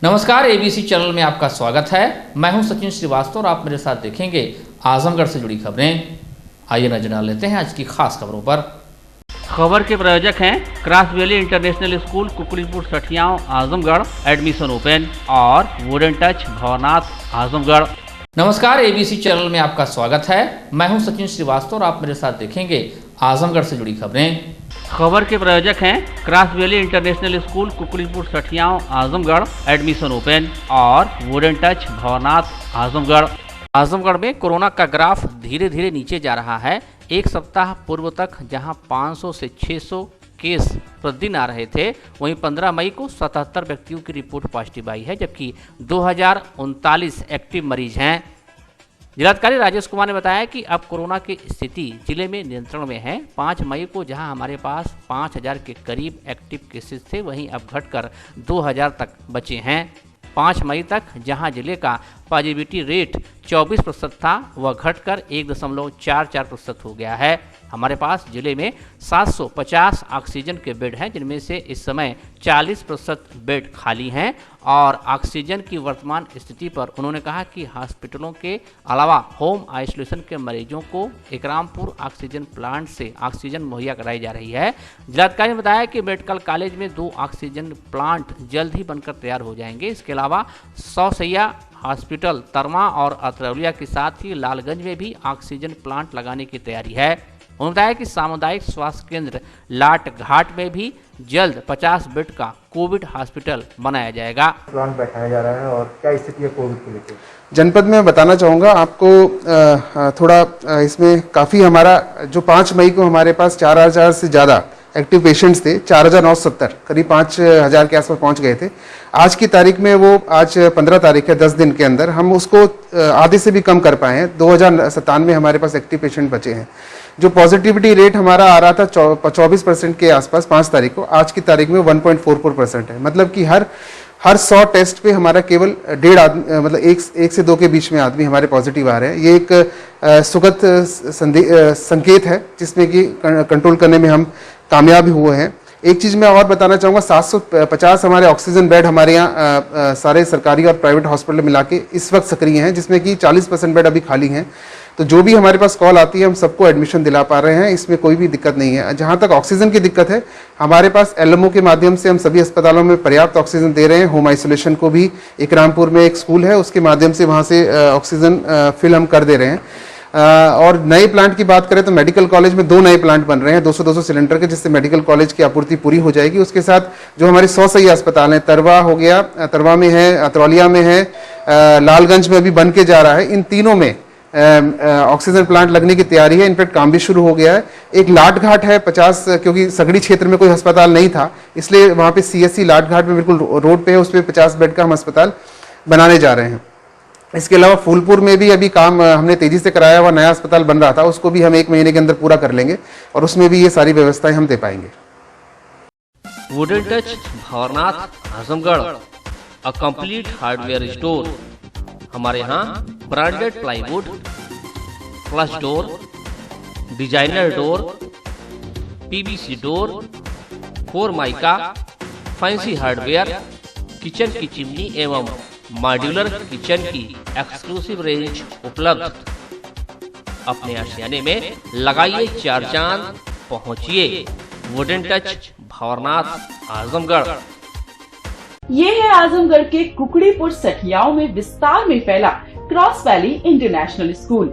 नमस्कार, ABC channel में आपका स्वागत है। मैं हूं सचिन श्रीवास्तव और आप मेरे साथ देखेंगे आजमगढ़ से जुड़ी खबरें। आइए नजर डाल लेते हैं आज की खास खबरों पर। खबर के प्रायोजक हैं Cross Valley International School Kukdipur Sathiyav Azamgarh, admission open, और वुडन टच भवनाथ आजमगढ़। नमस्कार, एबीसी चैनल में आपका स्वागत है। मैं हूं सचिन श्रीवास्तव और आप मेरे साथ देखेंगे आजमगढ़ से जुड़ी खबरें। खबर के प्रायोजक हैं Cross Valley International School Kukdipur Sathiyav Azamgarh, admission open, और वुडन टच भवनाथ आजमगढ़। आजमगढ़ में कोरोना का ग्राफ धीरे धीरे नीचे जा रहा है। एक सप्ताह पूर्व तक जहां 500 से 600 केस प्रतिदिन आ रहे थे, वहीं 15 मई को 77 व्यक्तियों की रिपोर्ट पॉजिटिव आई है, जबकि 2039 एक्टिव मरीज हैं। जिलाधिकारी राजेश कुमार ने बताया कि अब कोरोना की स्थिति जिले में नियंत्रण में है। 5 मई को जहां हमारे पास 5000 के करीब एक्टिव केसेस थे, वहीं अब घटकर 2000 तक बचे हैं। 5 मई तक जहां जिले का पॉजिटिविटी रेट 24% था, वह घटकर 1.44% हो गया है। हमारे पास जिले में 750 ऑक्सीजन के बेड हैं, जिनमें से इस समय 40% बेड खाली हैं। और ऑक्सीजन की वर्तमान स्थिति पर उन्होंने कहा कि हॉस्पिटलों के अलावा होम आइसोलेशन के मरीजों को इकरामपुर ऑक्सीजन प्लांट से ऑक्सीजन मुहैया कराई जा रही है। जिलाधिकारी ने बताया कि मेडिकल कॉलेज में 2 ऑक्सीजन प्लांट जल्द ही बनकर तैयार हो जाएंगे। इसके अलावा 100 शैय्या हॉस्पिटल तरमा और अतरौलिया के साथ ही लालगंज में भी ऑक्सीजन प्लांट लगाने की तैयारी है। उन्होंने बताया कि सामुदायिक स्वास्थ्य केंद्र लाट घाट में भी जल्द 50 बेड का कोविड हॉस्पिटल बनाया जाएगा। प्लांट बैठाया जा रहा है और क्या स्थिति है कोविड को लेकर? जनपद में बताना चाहूँगा आपको, थोड़ा इसमें काफ़ी हमारा जो 5 मई को हमारे पास 4000 से ज़्यादा एक्टिव पेशेंट्स थे, 4970 करीब 5000 के आसपास पहुंच गए थे। आज की तारीख में वो आज 15 तारीख है, 10 दिन के अंदर हम उसको आधे से भी कम कर पाए हैं। 2097 हमारे पास एक्टिव पेशेंट बचे हैं। जो पॉजिटिविटी रेट हमारा आ रहा था 24% के आसपास 5 तारीख को, आज की तारीख में 1.44% है। मतलब कि हर 100 टेस्ट पे हमारा केवल 1.5 आदमी, मतलब एक से 2 के बीच में आदमी हमारे पॉजिटिव आ रहे हैं। ये एक सुखद संकेत है, जिसमें कि कंट्रोल करने में हम कामयाब हुए हैं। एक चीज़ मैं और बताना चाहूँगा, 750 हमारे ऑक्सीजन बेड हमारे यहाँ सारे सरकारी और प्राइवेट हॉस्पिटल मिला के इस वक्त सक्रिय हैं, जिसमें कि 40% बेड अभी खाली हैं। तो जो भी हमारे पास कॉल आती है, हम सबको एडमिशन दिला पा रहे हैं, इसमें कोई भी दिक्कत नहीं है। जहाँ तक ऑक्सीजन की दिक्कत है, हमारे पास एलएमओ के माध्यम से हम सभी अस्पतालों में पर्याप्त ऑक्सीजन दे रहे हैं। होम आइसोलेशन को भी इकरामपुर में एक स्कूल है, उसके माध्यम से वहाँ से ऑक्सीजन फिल हम कर दे रहे हैं। और नए प्लांट की बात करें तो मेडिकल कॉलेज में 2 नए प्लांट बन रहे हैं 200-200 सिलेंडर के, जिससे मेडिकल कॉलेज की आपूर्ति पूरी हो जाएगी। उसके साथ जो हमारे 100 शैय्या अस्पताल हैं, तरवा हो गया, तरवा में है, अतरौलिया में है, लालगंज में भी बन के जा रहा है। इन तीनों में ऑक्सीजन प्लांट लगने की तैयारी है। इनफैक्ट काम भी शुरू हो गया है। एक लाट घाट है 50, क्योंकि सगड़ी क्षेत्र में कोई अस्पताल नहीं था, इसलिए वहाँ पे CSC लाट घाट में बिल्कुल रोड पे है, उस पर 50 बेड का हम अस्पताल बनाने जा रहे हैं। इसके अलावा फूलपुर में भी अभी काम हमने तेजी से कराया हुआ नया अस्पताल बन रहा था, उसको भी हम 1 महीने के अंदर पूरा कर लेंगे और उसमें भी ये सारी व्यवस्थाएं हम दे पाएंगे। Wooden Touch Bhavnath Azamgarh, a complete hardware store. हमारे यहाँ branded plywood, flush door, designer door, PVC door, 4 mica, fancy hardware, kitchen की चिमनी एवं मॉड्यूलर किचन की एक्सक्लूसिव रेंज उपलब्ध। अपने आशियाने में लगाइए 4 चांद, पहुंचिए वुडन टच भवनाथ आजमगढ़। ये है आजमगढ़ के कुकड़ीपुर सठियाव में विस्तार में फैला cross Valley International school.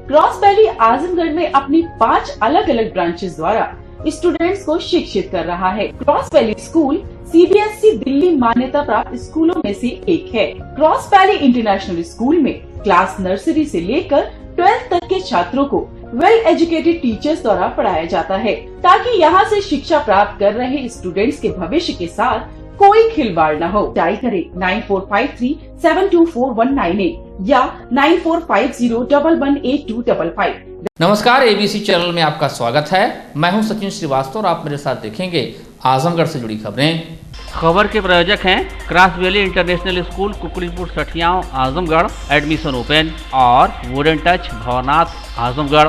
Cross valley Azamgarh में अपनी 5 अलग अलग ब्रांचेस द्वारा स्टूडेंट्स को शिक्षित कर रहा है। Cross valley school CBSE Delhi मान्यता प्राप्त स्कूलों में से एक है। क्रॉस वैली इंटरनेशनल स्कूल में क्लास नर्सरी से लेकर 12th तक के छात्रों को वेल एजुकेटेड टीचर्स द्वारा पढ़ाया जाता है, ताकि यहाँ से शिक्षा प्राप्त कर रहे स्टूडेंट्स के भविष्य के साथ कोई खिलवाड़ न हो। डायल करें 9453724198 या 9450118255। नमस्कार, एबीसी चैनल में आपका स्वागत है। मैं हूं सचिन श्रीवास्तव और आप मेरे साथ देखेंगे आजमगढ़ से जुड़ी खबरें। खबर के प्रायोजक हैं Cross Valley International School Kukdipur Sathiyav Azamgarh, admission open, और वुडन टच भवनाथ आजमगढ़।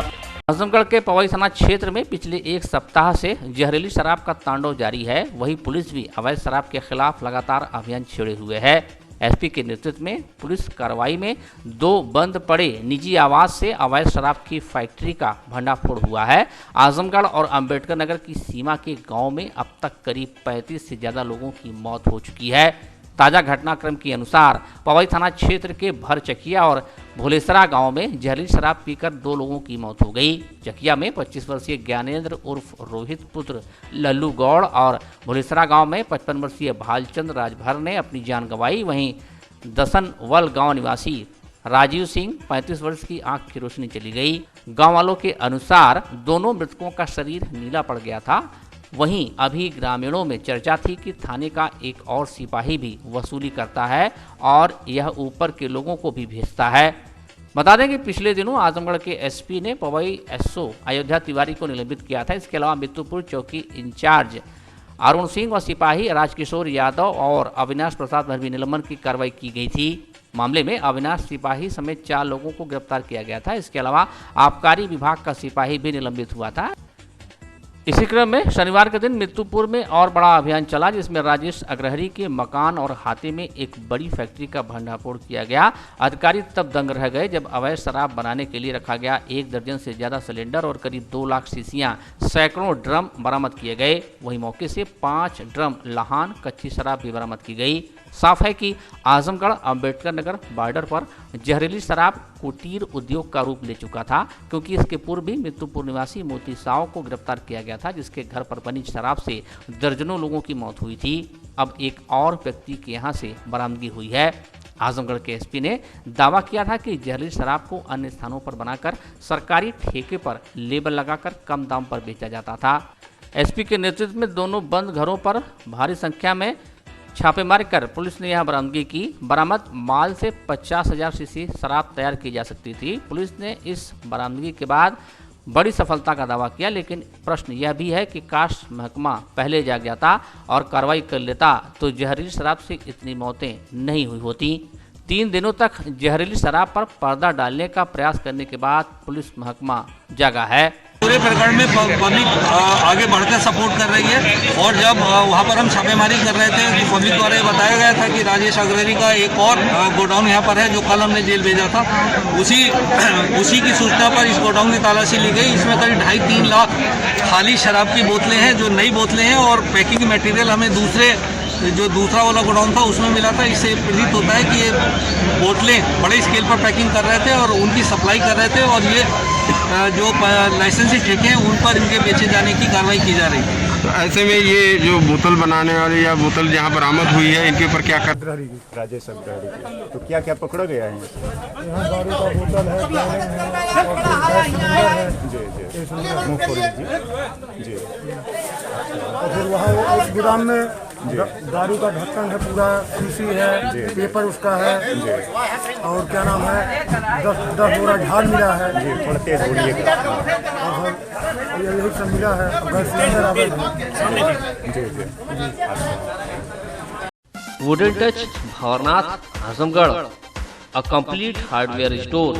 आजमगढ़ के पवई थाना क्षेत्र में पिछले एक सप्ताह से जहरीली शराब का तांडव जारी है। वहीं पुलिस भी अवैध शराब के खिलाफ लगातार अभियान छेड़े हुए है। एसपी के नेतृत्व में पुलिस कार्रवाई में 2 बंद पड़े निजी आवास से अवैध शराब की फैक्ट्री का भंडाफोड़ हुआ है। आजमगढ़ और अंबेडकर नगर की सीमा के गांव में अब तक करीब 35 से ज़्यादा लोगों की मौत हो चुकी है। ताज़ा घटनाक्रम के अनुसार पवई थाना क्षेत्र के भरचकिया और भोलेसरा गांव में जहरीली शराब पीकर 2 लोगों की मौत हो गई। चकिया में 25 वर्षीय ज्ञानेंद्र उर्फ रोहित पुत्र लल्लू गौड़ और भोलेसरा गांव में 55 वर्षीय भालचंद राजभर ने अपनी जान गंवाई। वहीं दसनवल गांव निवासी राजीव सिंह 35 वर्ष की आंख की रोशनी चली गई। गांव वालों के अनुसार दोनों मृतकों का शरीर नीला पड़ गया था। वहीं अभी ग्रामीणों में चर्चा थी कि थाने का एक और सिपाही भी वसूली करता है और यह ऊपर के लोगों को भी भेजता है। बता दें कि पिछले दिनों आजमगढ़ के एसपी ने पवई एसओ अयोध्या तिवारी को निलंबित किया था। इसके अलावा मित्तुपुर चौकी इंचार्ज अरुण सिंह व सिपाही राजकिशोर यादव और अविनाश प्रसाद पर भी निलंबन की कार्रवाई की गई थी। मामले में अविनाश सिपाही समेत 4 लोगों को गिरफ्तार किया गया था। इसके अलावा आबकारी विभाग का सिपाही भी निलंबित हुआ था। इसी क्रम में शनिवार के दिन मित्तुपुर में और बड़ा अभियान चला, जिसमें राजेश अग्रहरी के मकान और हाथे में एक बड़ी फैक्ट्री का भंडाफोड़ किया गया। अधिकारी तब दंग रह गए जब अवैध शराब बनाने के लिए रखा गया 1 दर्जन से ज्यादा सिलेंडर और करीब 2 लाख शीशियां, सैकड़ों ड्रम बरामद किए गए। वहीं मौके से 5 ड्रम लहान कच्ची शराब भी बरामद की गई। साफ है कि आजमगढ़ अंबेडकर नगर बॉर्डर पर जहरीली शराब कुटीर उद्योग का रूप ले चुका था, क्योंकि इसके पूर्व भी मित्तुपुर निवासी मोती साव को गिरफ्तार किया गया था, जिसके घर पर बनी शराब से दर्जनों लोगों की मौत हुई थी। अब एक और व्यक्ति के यहां से बरामदगी हुई है। आजमगढ़ के एसपी ने दावा किया था कि जहरीली शराब को अन्य स्थानों पर बनाकर सरकारी ठेके पर लेबल लगाकर कम दाम पर बेचा जाता था। एसपी के नेतृत्व में दोनों बंद घरों पर भारी संख्या में छापेमारी कर पुलिस ने यह बरामदगी की। बरामद माल से 50,000 शीशी शराब तैयार की जा सकती थी। पुलिस ने इस बरामदगी के बाद बड़ी सफलता का दावा किया, लेकिन प्रश्न यह भी है कि काश महकमा पहले जाग जाता और कार्रवाई कर लेता तो जहरीली शराब से इतनी मौतें नहीं हुई होती। 3 दिनों तक जहरीली शराब पर पर्दा डालने का प्रयास करने के बाद पुलिस महकमा जागा है। पूरे प्रकरण में पब्लिक आगे बढ़कर सपोर्ट कर रही है और जब वहाँ पर हम छापेमारी कर रहे थे तो पब्लिक द्वारा ये बताया गया था कि राजेश अग्रहरी का एक और गोडाउन यहाँ पर है जो कल हमने जेल भेजा था। उसी की सूचना पर इस गोडाउन की तलाशी ली गई। इसमें करीब 2.5-3 लाख खाली शराब की बोतलें हैं जो नई बोतलें हैं और पैकिंग मटेरियल हमें दूसरा वाला गोडाउन था उसमें मिला था। इससे प्रतीत होता है कि ये बोतलें बड़े स्केल पर पैकिंग कर रहे थे और उनकी सप्लाई कर रहे थे और ये जो लाइसेंसी ठेके हैं उन पर इनके बेचे जाने की कार्रवाई की जा रही है। तो ऐसे में ये जो बोतल बनाने वाले या बोतल जहाँ बरामद हुई है इनके ऊपर क्या कर राजेश अग्रहरी की तो क्या क्या पकड़ा गया है? यहाँ दारू का बोतल है, जी। और फिर वहाँ उस गोदाम में दारू का ढक्कन है, पूरा शीशी है, पेपर उसका है और क्या नाम है 10 बोरा झाड़ मिला है। थोड़ा तेज बोलिएगा। और यही सब मिला है। Gas cylinder wooden Touch Bhavnath Azamgarh, a complete hardware store.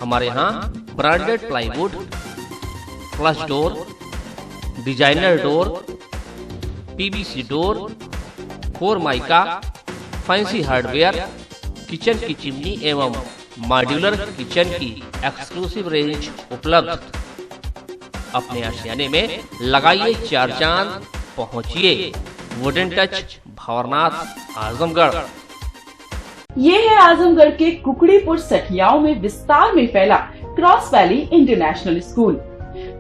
हमारे यहाँ branded plywood, flush door, designer door, PVC door, 4 mica, fancy hardware, kitchen की चिमनी एवं मॉड्यूलर किचन की एक्सक्लूसिव रेंज उपलब्ध। अपने आशियाने में लगाइए 4 चांद, पहुंचिए वुडन टच भवनाथ आजमगढ़। ये है आजमगढ़ के कुकड़ीपुर सठियाओं में विस्तार में फैला cross Valley International school.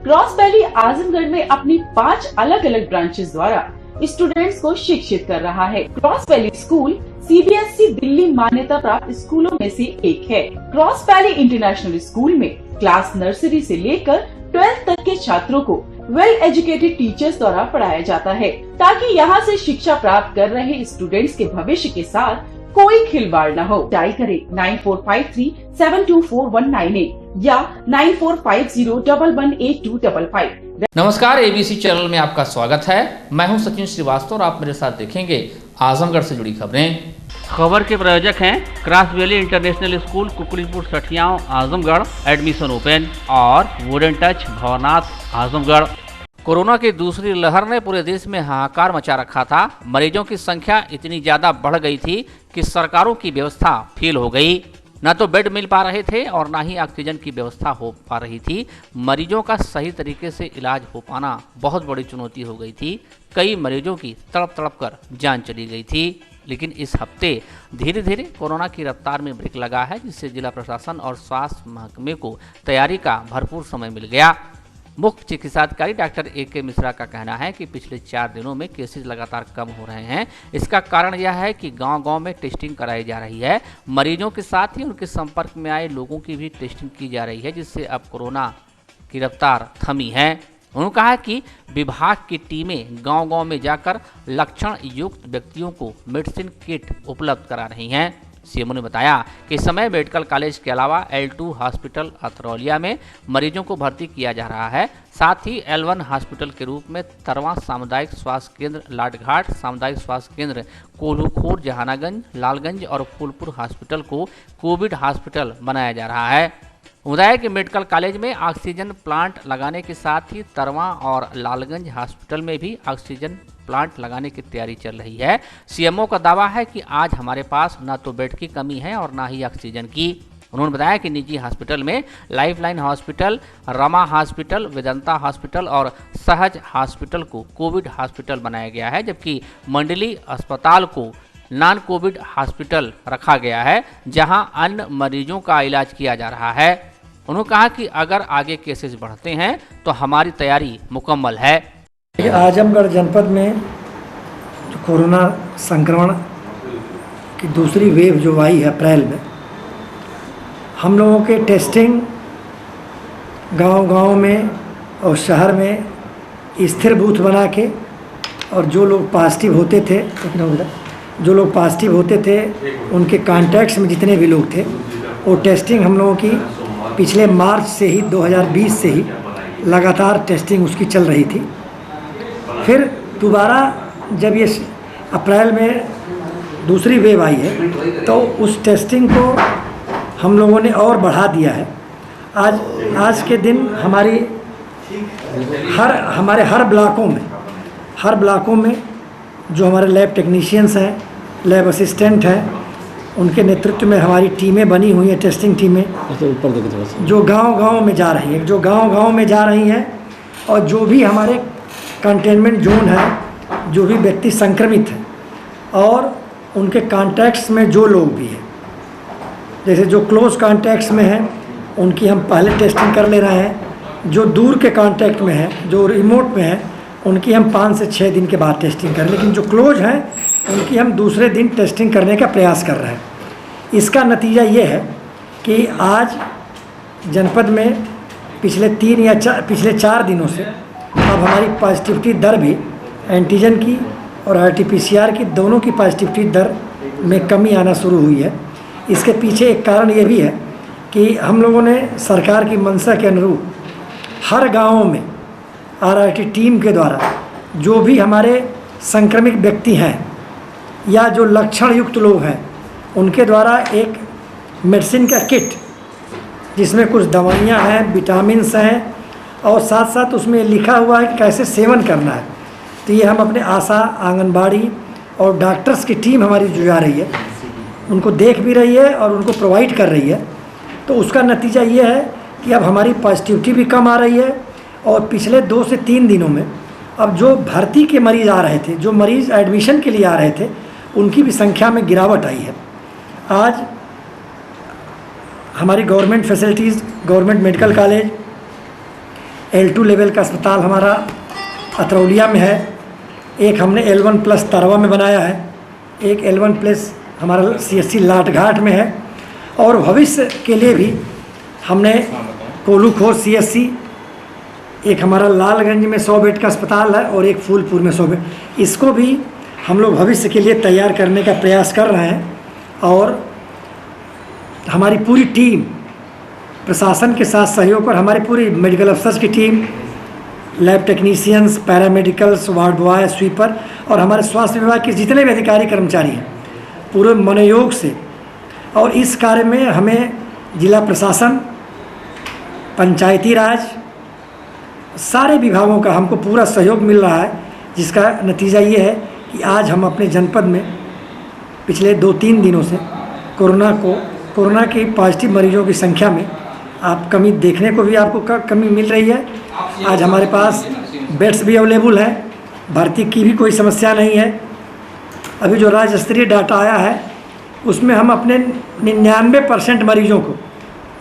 Cross valley Azamgarh में अपनी 5 अलग अलग ब्रांचेस द्वारा स्टूडेंट्स को शिक्षित कर रहा है। Cross valley school CBSE Delhi मान्यता प्राप्त स्कूलों में से एक है। क्रॉस वैली इंटरनेशनल स्कूल में क्लास नर्सरी से लेकर 12th तक के छात्रों को वेल एजुकेटेड टीचर्स द्वारा पढ़ाया जाता है, ताकि यहाँ से शिक्षा प्राप्त कर रहे स्टूडेंट्स के भविष्य के साथ कोई खिलवाड़ न हो। डायल करें 9453724198 या 9450118255। नमस्कार, एबीसी चैनल में आपका स्वागत है। मैं हूं सचिन श्रीवास्तव और आप मेरे साथ देखेंगे आजमगढ़ से जुड़ी खबरें। खबर के प्रायोजक हैं Cross Valley International School Kukdipur Sathiyaon Azamgarh, admission open, और Wooden Touch Bhavnath Azamgarh. Corona की दूसरी लहर ने पूरे देश में हाहाकार मचा रखा था। मरीजों की संख्या इतनी ज्यादा बढ़ गई थी कि सरकारों की व्यवस्था फेल हो गई। न तो बेड मिल पा रहे थे और ना ही ऑक्सीजन की व्यवस्था हो पा रही थी। मरीजों का सही तरीके से इलाज हो पाना बहुत बड़ी चुनौती हो गई थी। कई मरीजों की तड़प तड़प कर जान चली गई थी। लेकिन इस हफ्ते धीरे धीरे कोरोना की रफ्तार में ब्रेक लगा है, जिससे जिला प्रशासन और स्वास्थ्य महकमे को तैयारी का भरपूर समय मिल गया। मुख्य चिकित्साधिकारी डॉक्टर A.K. मिश्रा का कहना है कि पिछले 4 दिनों में केसेस लगातार कम हो रहे हैं। इसका कारण यह है कि गांव-गांव में टेस्टिंग कराई जा रही है। मरीजों के साथ ही उनके संपर्क में आए लोगों की भी टेस्टिंग की जा रही है, जिससे अब कोरोना की रफ्तार थमी है। उन्होंने कहा कि विभाग की टीमें गांव-गांव में जाकर लक्षण युक्त व्यक्तियों को मेडिसिन किट उपलब्ध करा रही हैं। सीएमओ ने बताया कि इस समय मेडिकल कॉलेज के अलावा L2 हॉस्पिटल अतरौलिया में मरीजों को भर्ती किया जा रहा है। साथ ही L1 हॉस्पिटल के रूप में तरवा सामुदायिक स्वास्थ्य केंद्र, लाटघाट सामुदायिक स्वास्थ्य केंद्र, कोल्हूखोर, जहानागंज, लालगंज और फूलपुर हॉस्पिटल को कोविड हॉस्पिटल बनाया जा रहा है। बताया कि मेडिकल कॉलेज में ऑक्सीजन प्लांट लगाने के साथ ही तरवा और लालगंज हॉस्पिटल में भी ऑक्सीजन प्लांट लगाने की तैयारी चल रही है। सीएमओ का दावा है कि आज हमारे पास न तो बेड की कमी है और ना ही ऑक्सीजन की। उन्होंने बताया कि निजी हॉस्पिटल में lifeline hospital, Rama hospital, Vedanta hospital और सहज हॉस्पिटल को कोविड हॉस्पिटल बनाया गया है, जबकि मंडली अस्पताल को नॉन कोविड हॉस्पिटल रखा गया है, जहां अन्य मरीजों का इलाज किया जा रहा है। उन्होंने कहा कि अगर आगे केसेस बढ़ते हैं तो हमारी तैयारी मुकम्मल है। आजमगढ़ जनपद में जो कोरोना संक्रमण की दूसरी वेव जो आई है अप्रैल में, हम लोगों के टेस्टिंग गांव-गांव में और शहर में स्थिर बूथ बना के, और जो लोग पॉजिटिव होते थे उनके कॉन्टैक्ट्स में जितने भी लोग थे, वो टेस्टिंग हम लोगों की पिछले मार्च से ही 2020 से ही लगातार टेस्टिंग उसकी चल रही थी। फिर दोबारा जब ये अप्रैल में दूसरी वेव आई है तो उस टेस्टिंग को हम लोगों ने और बढ़ा दिया है। आज के दिन हमारे हर ब्लॉकों में जो हमारे लैब टेक्नीशियंस हैं, लैब असिस्टेंट हैं, उनके नेतृत्व में हमारी टीमें बनी हुई हैं, टेस्टिंग टीमें, जो गांव-गांव में जा रही हैं और जो भी हमारे कंटेनमेंट जोन है, जो भी व्यक्ति संक्रमित है और उनके कॉन्टैक्ट्स में जो लोग भी हैं, जैसे जो क्लोज कॉन्टैक्ट्स में हैं उनकी हम पहले टेस्टिंग कर ले रहे हैं। जो दूर के कॉन्टैक्ट में हैं, जो रिमोट में हैं, उनकी हम 5 से 6 दिन के बाद टेस्टिंग करें, लेकिन जो क्लोज हैं उनकी हम दूसरे दिन टेस्टिंग करने का प्रयास कर रहे हैं। इसका नतीजा ये है कि आज जनपद में पिछले 4 दिनों से अब हमारी पॉजिटिविटी दर भी एंटीजन की और RT-PCR की दोनों की पॉजिटिविटी दर में कमी आना शुरू हुई है। इसके पीछे एक कारण ये भी है कि हम लोगों ने सरकार की मंशा के अनुरूप हर गाँव में RRT टीम के द्वारा जो भी हमारे संक्रमित व्यक्ति हैं या जो लक्षण युक्त लोग हैं, उनके द्वारा एक मेडिसिन का किट जिसमें कुछ दवाइयाँ हैं, विटामिन्स हैं और साथ साथ उसमें लिखा हुआ है कि कैसे सेवन करना है। तो ये हम अपने आशा, आंगनबाड़ी और डॉक्टर्स की टीम हमारी जो जा रही है, उनको देख भी रही है और उनको प्रोवाइड कर रही है। तो उसका नतीजा ये है कि अब हमारी पॉजिटिविटी भी कम आ रही है और पिछले 2 से 3 दिनों में अब जो भर्ती के मरीज़ आ रहे थे, जो मरीज़ एडमिशन के लिए आ रहे थे, उनकी भी संख्या में गिरावट आई है। आज हमारी government facilities, government medical college, L2 level का अस्पताल हमारा अतरौलिया में है, एक हमने L1+ तरवा में बनाया है, एक L1+ हमारा CSC लाटघाट में है, और भविष्य के लिए भी हमने कोल्हूखोर CSC, एक हमारा लालगंज में 100 बेड का अस्पताल है और एक फूलपुर में 100 बेड, इसको भी हम लोग भविष्य के लिए तैयार करने का प्रयास कर रहे हैं। और हमारी पूरी टीम प्रशासन के साथ सहयोग और हमारी पूरी मेडिकल अफसर्स की team, lab technicians, paramedicals, ward boy, sweeper और हमारे स्वास्थ्य विभाग के जितने भी अधिकारी कर्मचारी हैं पूरे मनोयोग से, और इस कार्य में हमें जिला प्रशासन, पंचायती राज, सारे विभागों का हमको पूरा सहयोग मिल रहा है, जिसका नतीजा ये है कि आज हम अपने जनपद में पिछले 2-3 दिनों से कोरोना के पॉजिटिव मरीजों की संख्या में आप कमी देखने को भी आपको कमी मिल रही है। आज हमारे पास बेड्स भी अवेलेबल है, भर्ती की भी कोई समस्या नहीं है। अभी जो राज्य स्तरीय डाटा आया है उसमें हम अपने 99% मरीजों को,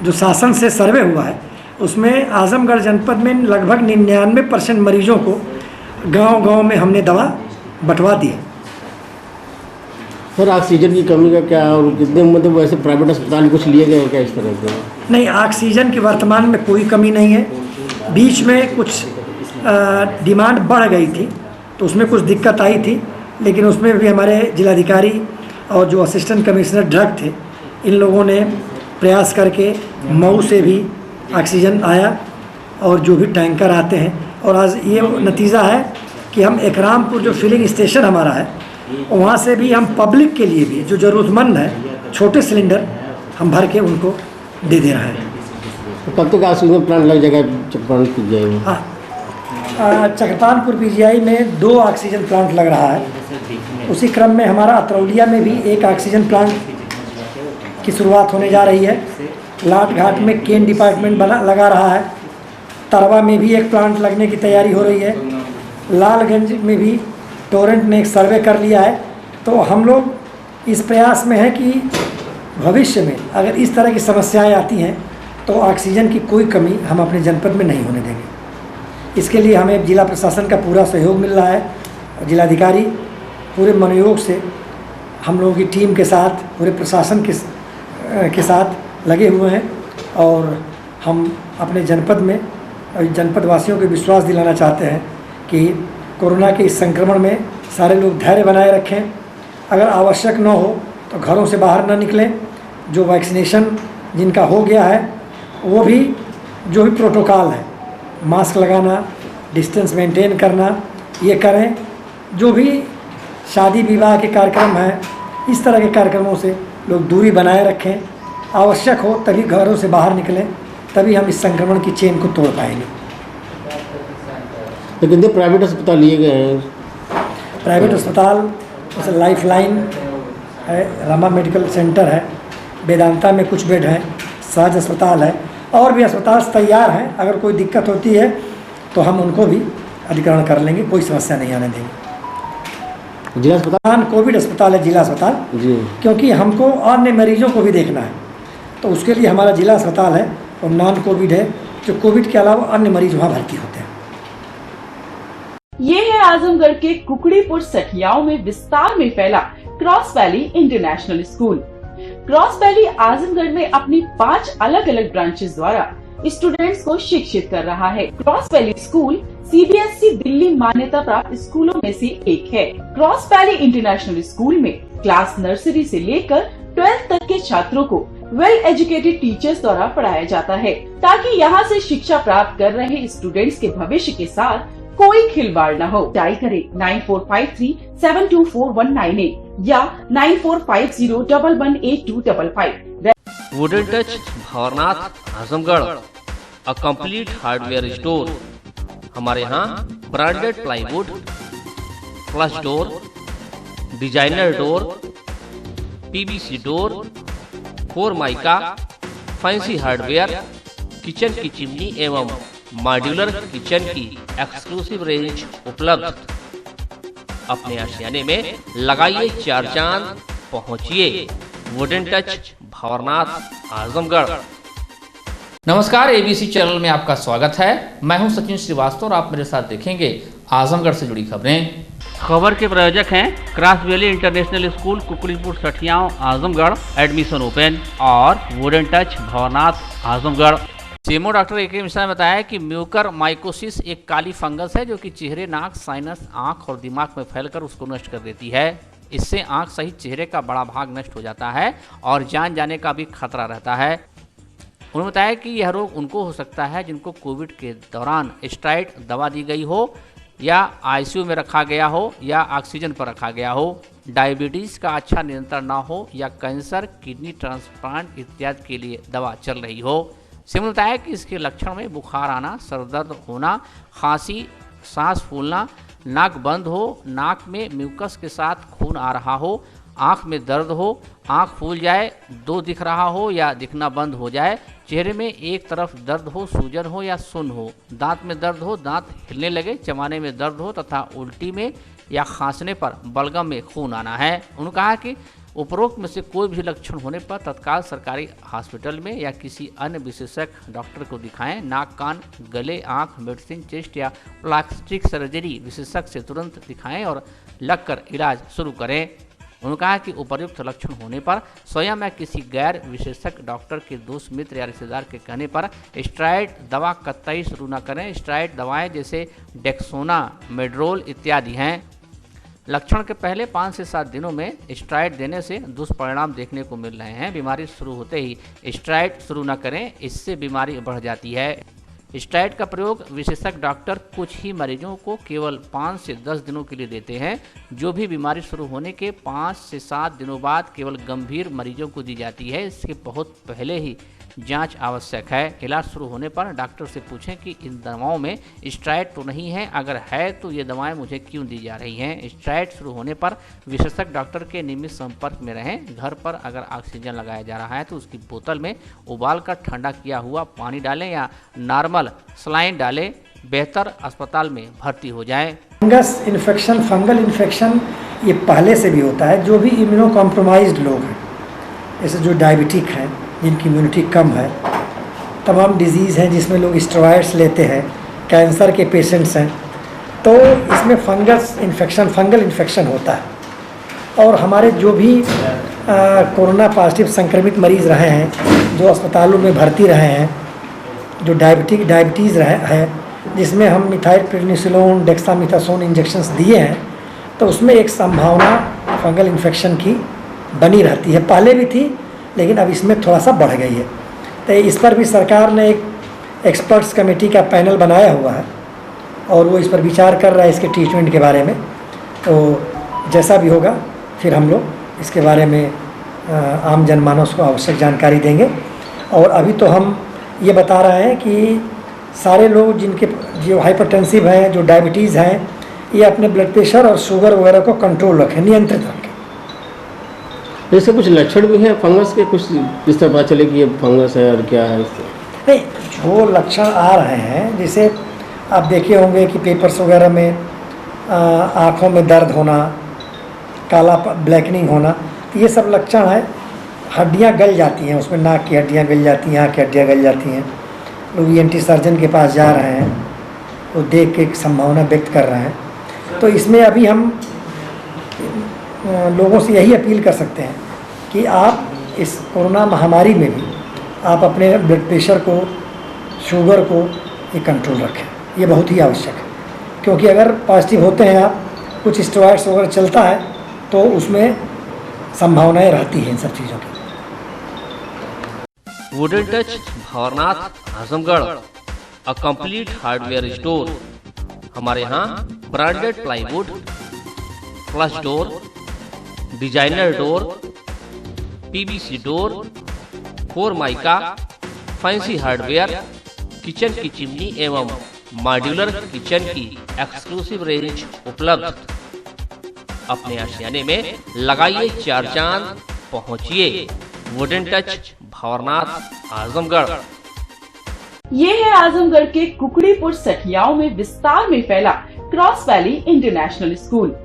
जो शासन से सर्वे हुआ है उसमें आजमगढ़ जनपद में लगभग 99% मरीजों को गांव-गांव में हमने दवा बंटवा दी है। सर ऑक्सीजन की कमी का क्या, और कितने मतलब वैसे प्राइवेट अस्पताल कुछ लिए गए क्या इस तरह के? नहीं, ऑक्सीजन की वर्तमान में कोई कमी नहीं है। बीच में कुछ डिमांड बढ़ गई थी तो उसमें कुछ दिक्कत आई थी, लेकिन उसमें भी हमारे जिलाधिकारी और जो असिस्टेंट कमिश्नर ड्रग थे, इन लोगों ने प्रयास करके मऊ से भी ऑक्सीजन आया और जो भी टैंकर आते हैं, और आज ये नतीजा है कि हम एकरामपुर जो फिलिंग स्टेशन हमारा है वहाँ से भी हम पब्लिक के लिए भी जो ज़रूरतमंद है छोटे सिलेंडर हम भर के उनको दे रहे हैं। तो कब तक ऑक्सीजन प्लांट लग जाएगा चक्रपाणपुर पीजीआई में? हाँ, चक्रपाणपुर पीजीआई में 2 ऑक्सीजन प्लांट लग रहा है। उसी क्रम में हमारा अतरौलिया में भी एक ऑक्सीजन प्लांट की शुरुआत होने जा रही है। लाट घाट में केन डिपार्टमेंट लगा रहा है। तरवा में भी एक प्लांट लगने की तैयारी हो रही है। लालगंज में भी टोरेंट ने एक सर्वे कर लिया है। तो हम लोग इस प्रयास में हैं कि भविष्य में अगर इस तरह की समस्याएं आती हैं तो ऑक्सीजन की कोई कमी हम अपने जनपद में नहीं होने देंगे। इसके लिए हमें जिला प्रशासन का पूरा सहयोग मिल रहा है। जिलाधिकारी पूरे मनोयोग से हम लोगों की टीम के साथ, पूरे प्रशासन के साथ लगे हुए हैं, और हम अपने जनपद में जनपद वासियों को विश्वास दिलाना चाहते हैं कि कोरोना के इस संक्रमण में सारे लोग धैर्य बनाए रखें। अगर आवश्यक न हो तो घरों से बाहर न निकलें। जो वैक्सीनेशन जिनका हो गया है वो भी जो भी प्रोटोकॉल है, मास्क लगाना, डिस्टेंस मेंटेन करना, ये करें। जो भी शादी विवाह के कार्यक्रम हैं, इस तरह के कार्यक्रमों से लोग दूरी बनाए रखें। आवश्यक हो तभी घरों से बाहर निकलें, तभी हम इस संक्रमण की चेन को तोड़ पाएंगे। तो कितने प्राइवेट अस्पताल लिए गए हैं? प्राइवेट अस्पताल जैसे लाइफलाइन है, रमा मेडिकल सेंटर है, वेदांता में कुछ बेड हैं, सहज अस्पताल है, और भी अस्पताल तैयार हैं। अगर कोई दिक्कत होती है तो हम उनको भी अधिग्रहण कर लेंगे, कोई समस्या नहीं आने देंगे। जिला अस्पताल कोविड अस्पताल है, जिला अस्पताल जी, क्योंकि हमको अन्य मरीजों को भी देखना है, तो उसके लिए हमारा जिला अस्पताल है और नॉन कोविड है, जो कोविड के अलावा अन्य मरीज वहाँ भर्ती होते हैं। ये है आजमगढ़ के कुकड़ीपुर सठियाओं में विस्तार में फैला cross Valley International school. Cross valley Azamgarh में अपनी 5 अलग अलग ब्रांचेस द्वारा स्टूडेंट्स को शिक्षित कर रहा है। Cross valley school CBSE Delhi मान्यता प्राप्त स्कूलों में से एक है। क्रॉस वैली इंटरनेशनल स्कूल में क्लास नर्सरी से लेकर 12th तक के छात्रों को वेल एजुकेटेड टीचर्स द्वारा पढ़ाया जाता है, ताकि यहाँ से शिक्षा प्राप्त कर रहे स्टूडेंट्स के भविष्य के साथ कोई खिलवाड़ न हो। डायल करें 9453724198 या 9450118255। Wooden Touch Bhavnath Azamgarh, a complete hardware store. हमारे यहाँ branded plywood, flush door, designer door, PVC door, Formica, fancy hardware, kitchen की चिमनी एवं मॉड्यूलर किचन की एक्सक्लूसिव रेंज उपलब्ध। अपने आशियाने में लगाइए 4 चांद, पहुंचिए वुडन टच भवनाथ आजमगढ़। नमस्कार, एबीसी चैनल में आपका स्वागत है। मैं हूं सचिन श्रीवास्तव और आप मेरे साथ देखेंगे आजमगढ़ से जुड़ी खबरें। खबर के प्रायोजक हैं Cross Valley International School, Kukdipur Sathiyaon, Azamgarh. Admission open. और Wooden Touch Bhavnath Azamgarh. CMO doctor A K Mishra ने बताया कि म्यूकर माइकोसिस एक काली फंगस है जो कि चेहरे, नाक, साइनस, आंख और दिमाग में फैलकर उसको नष्ट कर देती है। इससे आंख सहित चेहरे का बड़ा भाग नष्ट हो जाता है और जान जाने का भी खतरा रहता है। उन्होंने बताया कि यह रोग उनको हो सकता है जिनको कोविड के दौरान स्टेरॉइड दवा दी गई हो या आईसीयू में रखा गया हो या ऑक्सीजन पर रखा गया हो, डायबिटीज़ का अच्छा नियंत्रण ना हो या कैंसर, किडनी ट्रांसप्लांट इत्यादि के लिए दवा चल रही हो। सिमरन बताया कि इसके लक्षण में बुखार आना, सरदर्द होना, खांसी, सांस फूलना, नाक बंद हो, नाक में म्यूकस के साथ खून आ रहा हो, आँख में दर्द हो, आँख फूल जाए, दो दिख रहा हो या दिखना बंद हो जाए, चेहरे में एक तरफ दर्द हो, सूजन हो या सुन्न हो, दांत में दर्द हो, दांत हिलने लगे, चबाने में दर्द हो तथा उल्टी में या खांसने पर बलगम में खून आना है। उन्होंने कहा कि उपरोक्त में से कोई भी लक्षण होने पर तत्काल सरकारी हॉस्पिटल में या किसी अन्य विशेषज्ञ डॉक्टर को दिखाएं। नाक, कान, गले, आँख, मेडिसिन, चेस्ट या प्लास्टिक सर्जरी विशेषज्ञ से तुरंत दिखाएं और लगकर इलाज शुरू करें। उन्होंने कहा कि उपर्युक्त लक्षण होने पर स्वयं या किसी गैर विशेषज्ञ डॉक्टर के दोस्त, मित्र या रिश्तेदार के कहने पर स्टेरॉइड दवा कतई शुरू न करें। स्टेरॉइड दवाएं जैसे डेक्सोना, मेड्रोल इत्यादि हैं। लक्षण के पहले 5 से 7 दिनों में स्टेरॉइड देने से दुष्परिणाम देखने को मिल रहे हैं। बीमारी शुरू होते ही स्टेरॉइड शुरू न करें, इससे बीमारी बढ़ जाती है। स्टेरॉइड का प्रयोग विशेषज्ञ डॉक्टर कुछ ही मरीजों को केवल 5 से 10 दिनों के लिए देते हैं, जो भी बीमारी शुरू होने के 5 से 7 दिनों बाद केवल गंभीर मरीजों को दी जाती है। इसके बहुत पहले ही जांच आवश्यक है। इलाज शुरू होने पर डॉक्टर से पूछें कि इन दवाओं में स्टेरॉइड तो नहीं है, अगर है तो ये दवाएं मुझे क्यों दी जा रही हैं। स्टेरॉइड शुरू होने पर विशेषज्ञ डॉक्टर के नियमित संपर्क में रहें। घर पर अगर ऑक्सीजन लगाया जा रहा है तो उसकी बोतल में उबाल कर ठंडा किया हुआ पानी डालें या नॉर्मल सलाइन डालें। बेहतर अस्पताल में भर्ती हो जाएं। फंगस इन्फेक्शन, फंगल इन्फेक्शन ये पहले से भी होता है। जो भी इम्यूनो कॉम्प्रोमाइज्ड लोग हैं, जैसे जो डायबिटिक हैं, जिनकी इम्यूनिटी कम है, तमाम डिजीज़ हैं जिसमें लोग स्टेरॉइड्स लेते हैं, कैंसर के पेशेंट्स हैं, तो इसमें फंगस इन्फेक्शन, फंगल इन्फेक्शन होता है। और हमारे जो भी कोरोना पॉजिटिव संक्रमित मरीज़ रहे हैं, जो अस्पतालों में भर्ती रहे हैं, जो डायबिटीज़ है, जिसमें हम मिथाइल प्रेडनिसोलोन, डेक्सामेथासोन इंजेक्शंस दिए हैं, तो उसमें एक संभावना फंगल इन्फेक्शन की बनी रहती है। पहले भी थी लेकिन अब इसमें थोड़ा सा बढ़ गई है। तो इस पर भी सरकार ने एक एक्सपर्ट्स कमेटी का पैनल बनाया हुआ है और वो इस पर विचार कर रहा है, इसके ट्रीटमेंट के बारे में। तो जैसा भी होगा फिर हम लोग इसके बारे में आम जनमानस को आवश्यक जानकारी देंगे। और अभी तो हम ये बता रहे हैं कि सारे लोग जिनके जो हाइपरटेंसिव हैं, जो डायबिटीज़ हैं, ये अपने ब्लड प्रेशर और शुगर वगैरह को कंट्रोल रखें, नियंत्रित रखें। जैसे कुछ लक्षण भी हैं फंगस के, कुछ जिस तरह पता चले कि ये फंगस है और क्या है इससे? नहीं, जो लक्षण आ रहे हैं, जैसे आप देखे होंगे कि पेपर्स वगैरह में आँखों में दर्द होना, काला ब्लैकनिंग होना, ये सब लक्षण है। हड्डियाँ गल जाती हैं, उसमें नाक की हड्डियाँ गल जाती हैं, आँख की हड्डियाँ गल जाती हैं। लोग ENT सर्जन के पास जा रहे हैं, वो देख के एक संभावना व्यक्त कर रहे हैं। तो इसमें अभी हम लोगों से यही अपील कर सकते हैं कि आप इस कोरोना महामारी में भी आप अपने ब्लड प्रेशर को, शुगर को ये कंट्रोल रखें। ये बहुत ही आवश्यक है, क्योंकि अगर पॉजिटिव होते हैं आप, कुछ स्टेरॉइड्स वगैरह चलता है तो उसमें संभावनाएं रहती हैं इन सब चीज़ों की। Wooden touch, Bhanwarnath, Azamgarh, a complete hardware store. हमारे यहाँ branded plywood, flush door, designer door, PVC door, 4 mica, fancy hardware, kitchen की चिमनी एवं मॉड्यूलर किचन की एक्सक्लूसिव रेंज उपलब्ध। अपने आशियाने में लगाइए 4 चांद, पहुंचिए वुडन टच, भंवरनाथ, आजमगढ़। ये है आजमगढ़ के कुकड़ीपुर सठियाओं में विस्तार में फैला cross Valley International school.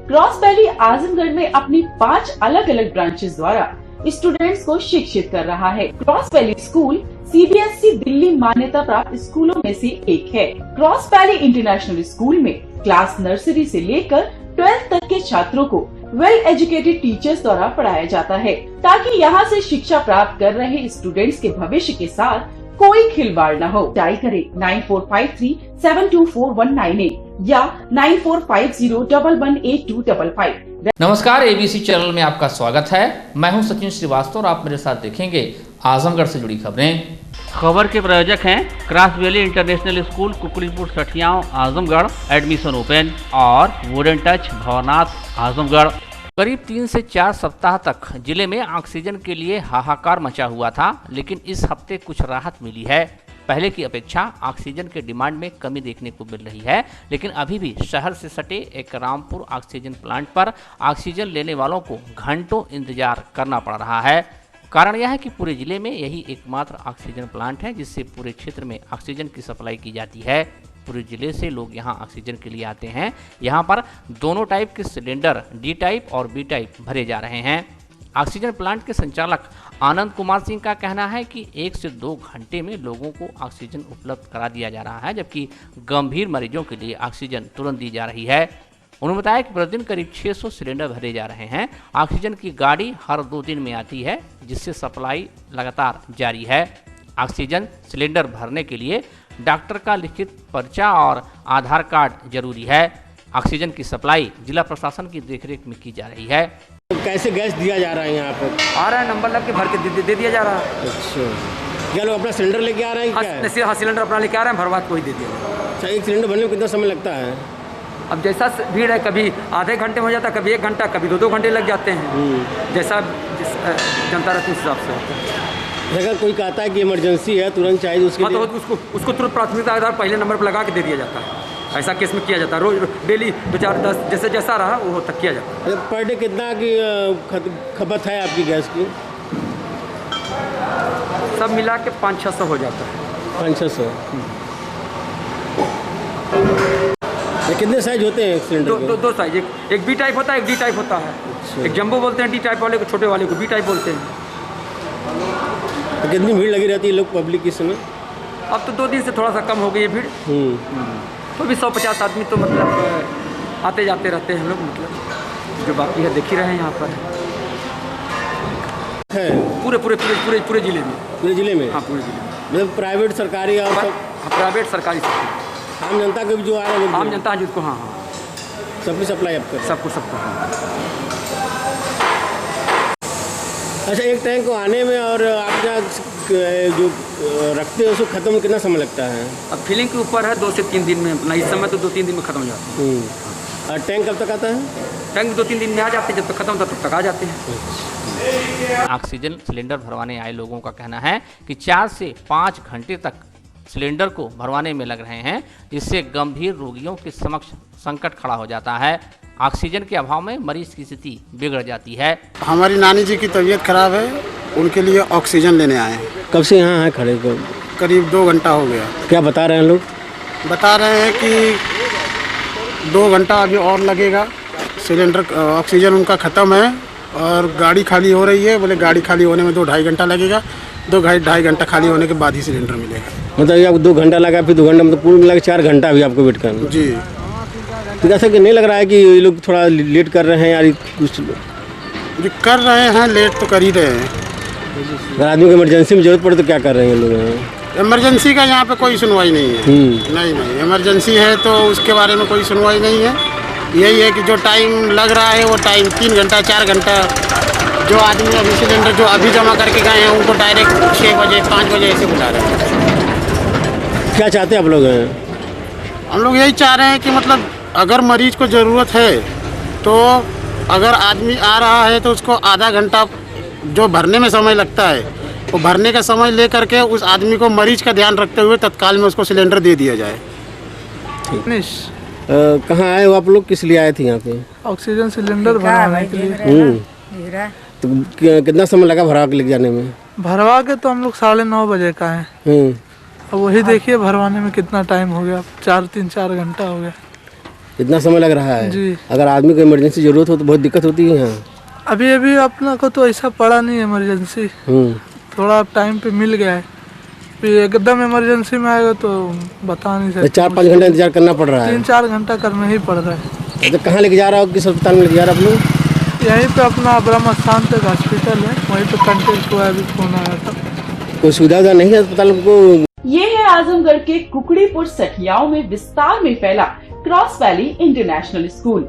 Cross valley Azamgarh में अपनी 5 अलग अलग ब्रांचेस द्वारा स्टूडेंट्स को शिक्षित कर रहा है। Cross valley school CBSE Delhi मान्यता प्राप्त स्कूलों में से एक है। क्रॉस वैली इंटरनेशनल स्कूल में क्लास नर्सरी से लेकर 12th तक के छात्रों को वेल एजुकेटेड टीचर्स द्वारा पढ़ाया जाता है, ताकि यहाँ से शिक्षा प्राप्त कर रहे स्टूडेंट्स के भविष्य के साथ कोई खिलवाड़ न हो। डायल करें 9453724198 या 9450118255। नमस्कार, ABC चैनल में आपका स्वागत है। मैं हूं सचिन श्रीवास्तव और आप मेरे साथ देखेंगे आजमगढ़ से जुड़ी खबरें। खबर के प्रायोजक हैं Cross Valley International School Kukdipur Sathiyaon Azamgarh, admission open, और वुडन टच भवनाथ आजमगढ़। करीब 3 से 4 सप्ताह तक जिले में ऑक्सीजन के लिए हाहाकार मचा हुआ था, लेकिन इस हफ्ते कुछ राहत मिली है। पहले की अपेक्षा ऑक्सीजन के डिमांड में कमी देखने को मिल रही है, लेकिन अभी भी शहर से सटे एक रामपुर ऑक्सीजन प्लांट पर ऑक्सीजन लेने वालों को घंटों इंतजार करना पड़ रहा है। कारण यह है कि पूरे जिले में यही एकमात्र ऑक्सीजन प्लांट है जिससे पूरे क्षेत्र में ऑक्सीजन की सप्लाई की जाती है। पूरे जिले से लोग यहां ऑक्सीजन के लिए आते हैं। यहां पर दोनों टाइप के सिलेंडर डी टाइप और बी टाइप भरे जा रहे हैं। ऑक्सीजन प्लांट के संचालक आनंद कुमार सिंह का कहना है कि 1 से 2 घंटे में लोगों को ऑक्सीजन उपलब्ध करा दिया जा रहा है, जबकि गंभीर मरीजों के लिए ऑक्सीजन तुरंत दी जा रही है। उन्होंने बताया कि प्रतिदिन करीब 600 सिलेंडर भरे जा रहे हैं। ऑक्सीजन की गाड़ी हर 2 दिन में आती है, जिससे सप्लाई लगातार जारी है। ऑक्सीजन सिलेंडर भरने के लिए डॉक्टर का लिखित पर्चा और आधार कार्ड जरूरी है। ऑक्सीजन की सप्लाई जिला प्रशासन की देखरेख में की जा रही है। कैसे गैस दिया जा रहा है यहाँ पर? आ रहा है, नंबर लग के भर के दे दिया जा रहा है। अच्छा, क्या लोग अपना सिलेंडर लेके आ रहे हैं क्या? हाँ, सिलेंडर अपना लेके आ रहे हैं, भरवा को ही दे दिया। अच्छा, एक सिलेंडर भरने में कितना समय लगता है? अब जैसा भीड़ है, कभी आधे घंटे में हो जाता है, कभी 1 घंटा, कभी 2 घंटे लग जाते हैं। जैसा जनता रहती है उस हिसाब से। अगर कोई कहता है कि इमरजेंसी है, तुरंत चाहिए, उसके तो उसको तुरंत प्राथमिकता आधार पहले नंबर पर लगा के दे दिया जाता है। ऐसा केस में किया जाता है, रोज डेली 2, 4, 10 जैसा रहा वो तक किया जाता है। पर डे कितना की खपत है आपकी गैस की? सब मिला के 500-600 हो जाता है। 500-600। कितने साइज होते हैं सिलेंडर? दो साइज, एक बी टाइप होता है, एक डी टाइप होता है। अच्छा। एक जंबो बोलते हैं डी टाइप वाले को, छोटे वाले को बी टाइप बोलते हैं। तो कितनी भीड़ लगी रहती है लोग पब्लिक इस समय? अब तो 2 दिन से थोड़ा सा कम हो गई है भीड़। तो भी 100-50 आदमी तो मतलब आते जाते रहते हैं लोग, मतलब जो बाकी है देख ही रहे हैं यहाँ पर है। पूरे जिले में। पूरे जिले में? हाँ, पूरे जिले में। मतलब प्राइवेट सरकारी और प्राइवेट सरकारी आम जनता के भी जो आ रहे हैं, आम जनता जिसको हाँ सबकी सप्लाई आप कर सबको। अच्छा, एक टैंक को आने में और आप जो रखते हैं उसको ख़त्म कितना समय लगता है? अब फिलिंग के ऊपर है, 2 से 3 दिन में अपना। इस समय तो 2-3 दिन में ख़त्म हो जाता है। और टैंक कब तक आता है? टैंक 2-3 दिन में आ जाते हैं, जब तक ख़त्म होता तब तक आ जाते हैं। ऑक्सीजन सिलेंडर भरवाने आए लोगों का कहना है कि 4 से 5 घंटे तक सिलेंडर को भरवाने में लग रहे हैं, जिससे गंभीर रोगियों के समक्ष संकट खड़ा हो जाता है। ऑक्सीजन के अभाव में मरीज की स्थिति बिगड़ जाती है। हमारी नानी जी की तबीयत खराब है, उनके लिए ऑक्सीजन लेने आए हैं। कब से यहाँ हैं खड़े? करीब 2 घंटा हो गया। क्या बता रहे हैं लोग? बता रहे हैं कि 2 घंटा अभी और लगेगा, सिलेंडर ऑक्सीजन उनका ख़त्म है और गाड़ी खाली हो रही है। बोले गाड़ी खाली होने में 2-2.5 घंटा लगेगा, 2-2.5 घंटा खाली होने के बाद ही सिलेंडर मिलेगा। मतलब आपको 2 घंटा लगा, फिर 2 घंटा, मतलब कुल मिला के 4 घंटा भी आपको वेट करना? जी। तो ऐसा कि नहीं लग रहा है कि ये लोग थोड़ा लेट कर रहे हैं यार? कुछ जो कर रहे हैं लेट तो कर ही रहे हैं। अगर आदमी को इमरजेंसी में जरूरत पड़े तो क्या कर रहे हैं लोग यहाँ? इमरजेंसी का यहाँ पे कोई सुनवाई नहीं है। नहीं, इमरजेंसी है तो उसके बारे में कोई सुनवाई नहीं है। यही है कि जो टाइम लग रहा है वो टाइम 3 घंटा 4 घंटा, जो आदमी अभी सिलेंडर जो अभी जमा करके गए हैं उनको डायरेक्ट 6 बजे 5 बजे ऐसे बुला रहे हैं। क्या चाहते हैं आप लोग? हम लोग यही चाह रहे हैं कि मतलब अगर मरीज को ज़रूरत है तो अगर आदमी आ रहा है तो उसको आधा घंटा जो भरने में समय लगता है वो भरने का समय ले करके उस आदमी को मरीज का ध्यान रखते हुए तत्काल में उसको सिलेंडर दे दिया जाए। कहाँ आए हो आप लोग? किस लिए आए थे यहाँ पे? ऑक्सीजन सिलेंडर भरवाने के लिए। तो कितना समय लगा भरवा के लेके जाने में? भरवा के तो हम लोग 9:30 बजे का है। अब वही देखिए भरवाने में कितना टाइम हो गया, 3-4 घंटा हो गया। इतना समय लग रहा है जी। अगर आदमी को इमरजेंसी जरूरत हो तो बहुत दिक्कत होती है यहाँ। अभी अपना को तो ऐसा पड़ा नहीं इमरजेंसी, थोड़ा टाइम पे मिल गया है। फिर एकदम इमरजेंसी में आएगा तो बता नहीं सकते। 4-5 घंटा इंतजार करना पड़ रहा है? 3-4 घंटा करना ही पड़ रहा है। तो कहाँ लेके जा रहा हो? किस अस्पताल में लेके जा रहा आप लोग? यहीं पे अपना ब्रह्म स्थान तक हॉस्पिटल है, वहीं पे कंटेक्ट हुआ है, अभी फोन आया था। कोई सुविधा नहीं है अस्पताल को? ये है आजमगढ़ के कुकड़ीपुर सठियाओं में विस्तार में फैला cross Valley International school.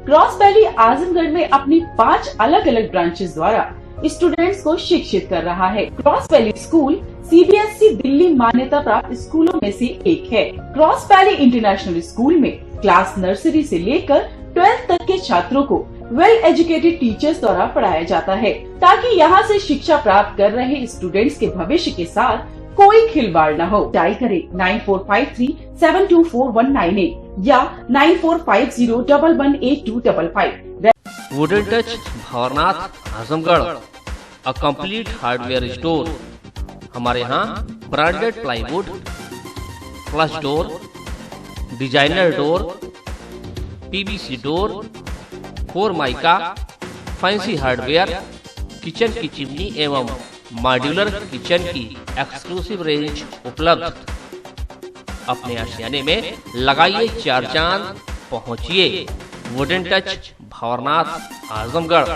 Cross valley Azamgarh में अपनी 5 अलग अलग ब्रांचेस द्वारा स्टूडेंट्स को शिक्षित कर रहा है। Cross valley school CBSE Delhi मान्यता प्राप्त स्कूलों में से एक है। क्रॉस वैली इंटरनेशनल स्कूल में क्लास नर्सरी से लेकर 12th तक के छात्रों को वेल एजुकेटेड टीचर्स द्वारा पढ़ाया जाता है, ताकि यहाँ से शिक्षा प्राप्त कर रहे स्टूडेंट्स के भविष्य के साथ कोई खिलवाड़ न हो। डायल करें 9453724198 या 9450118255। Wooden Touch Bhawarnath Azamgarh, a complete hardware store. हमारे यहाँ branded plywood, flush door, designer door, PVC door, Formica, fancy hardware, kitchen की चिमनी एवं मॉड्यूलर किचन की एक्सक्लूसिव रेंज उपलब्ध। अपने आशियाने में लगाइए 4 चांद, पहुंचिए वुडन टच भवरनाथ आजमगढ़।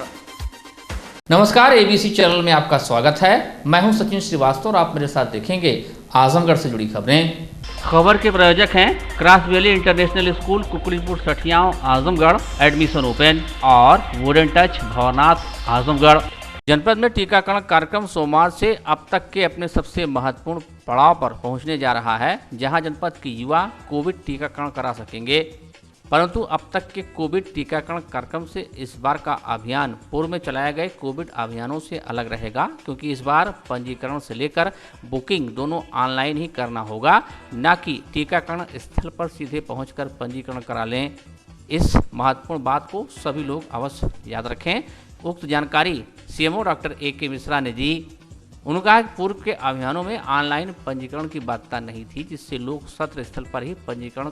नमस्कार, ABC चैनल में आपका स्वागत है। मैं हूं सचिन श्रीवास्तव और आप मेरे साथ देखेंगे आजमगढ़ से जुड़ी खबरें। खबर के प्रायोजक हैं Cross Valley International School, Kukdipur Sathiyav, Azamgarh. Admission open. और वुडन टच भवरनाथ आजमगढ़। जनपद में टीकाकरण कार्यक्रम सोमवार से अब तक के अपने सबसे महत्वपूर्ण पड़ाव पर पहुंचने जा रहा है, जहां जनपद के युवा कोविड टीकाकरण करा सकेंगे। परंतु अब तक के कोविड टीकाकरण कार्यक्रम से इस बार का अभियान पूर्व में चलाए गए कोविड अभियानों से अलग रहेगा, क्योंकि इस बार पंजीकरण से लेकर बुकिंग दोनों ऑनलाइन ही करना होगा, न कि टीकाकरण स्थल पर सीधे पहुंचकर पंजीकरण करा लें। इस महत्वपूर्ण बात को सभी लोग अवश्य याद रखें। उक्त जानकारी CMO डॉक्टर AK मिश्रा ने दी। उन्होंने कहा कि पूर्व के अभियानों में ऑनलाइन पंजीकरण की बाध्यता नहीं थी, जिससे लोग सत्र स्थल पर ही पंजीकरण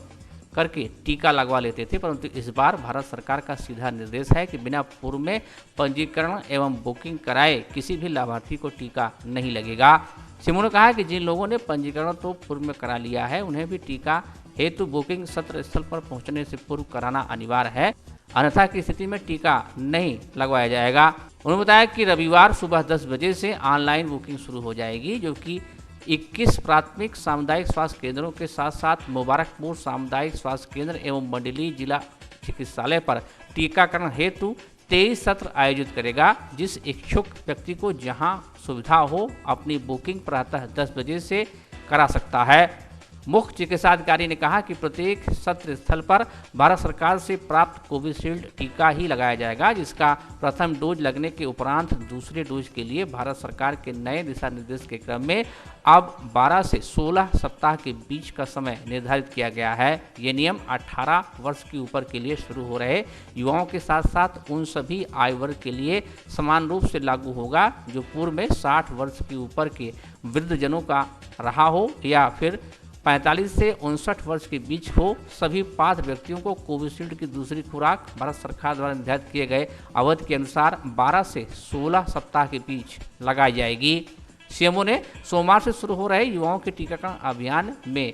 करके टीका लगवा लेते थे। परंतु इस बार भारत सरकार का सीधा निर्देश है कि बिना पूर्व में पंजीकरण एवं बुकिंग कराए किसी भी लाभार्थी को टीका नहीं लगेगा। सिमो ने कहा कि जिन लोगों ने पंजीकरण तो पूर्व में करा लिया है, उन्हें भी टीका हेतु बुकिंग सत्र स्थल पर पहुंचने से पूर्व कराना अनिवार्य है, अन्यथा की स्थिति में टीका नहीं लगवाया जाएगा। उन्होंने बताया कि रविवार सुबह 10 बजे से ऑनलाइन बुकिंग शुरू हो जाएगी, जो कि 21 प्राथमिक सामुदायिक स्वास्थ्य केंद्रों के साथ साथ मुबारकपुर सामुदायिक स्वास्थ्य केंद्र एवं मंडली जिला चिकित्सालय पर टीकाकरण हेतु 23 सत्र आयोजित करेगा। जिस इच्छुक व्यक्ति को जहां सुविधा हो अपनी बुकिंग प्रातः 10 बजे से करा सकता है। मुख्य चिकित्साधिकारी ने कहा कि प्रत्येक सत्र स्थल पर भारत सरकार से प्राप्त कोविशील्ड टीका ही लगाया जाएगा, जिसका प्रथम डोज लगने के उपरांत दूसरे डोज के लिए भारत सरकार के नए दिशा निर्देश के क्रम में अब 12 से 16 सप्ताह के बीच का समय निर्धारित किया गया है। ये नियम 18 वर्ष के ऊपर के लिए शुरू हो रहे युवाओं के साथ साथ उन सभी आयु वर्ग के लिए समान रूप से लागू होगा जो पूर्व में 60 वर्ष के ऊपर के वृद्धजनों का रहा हो या फिर 45 से 59 वर्ष के बीच हो। सभी पात्र व्यक्तियों को कोविशील्ड की दूसरी खुराक भारत सरकार द्वारा निर्धारित किए गए अवधि के अनुसार 12 से 16 सप्ताह के बीच लगाई जाएगी। CMO ने सोमवार से शुरू हो रहे युवाओं के टीकाकरण अभियान में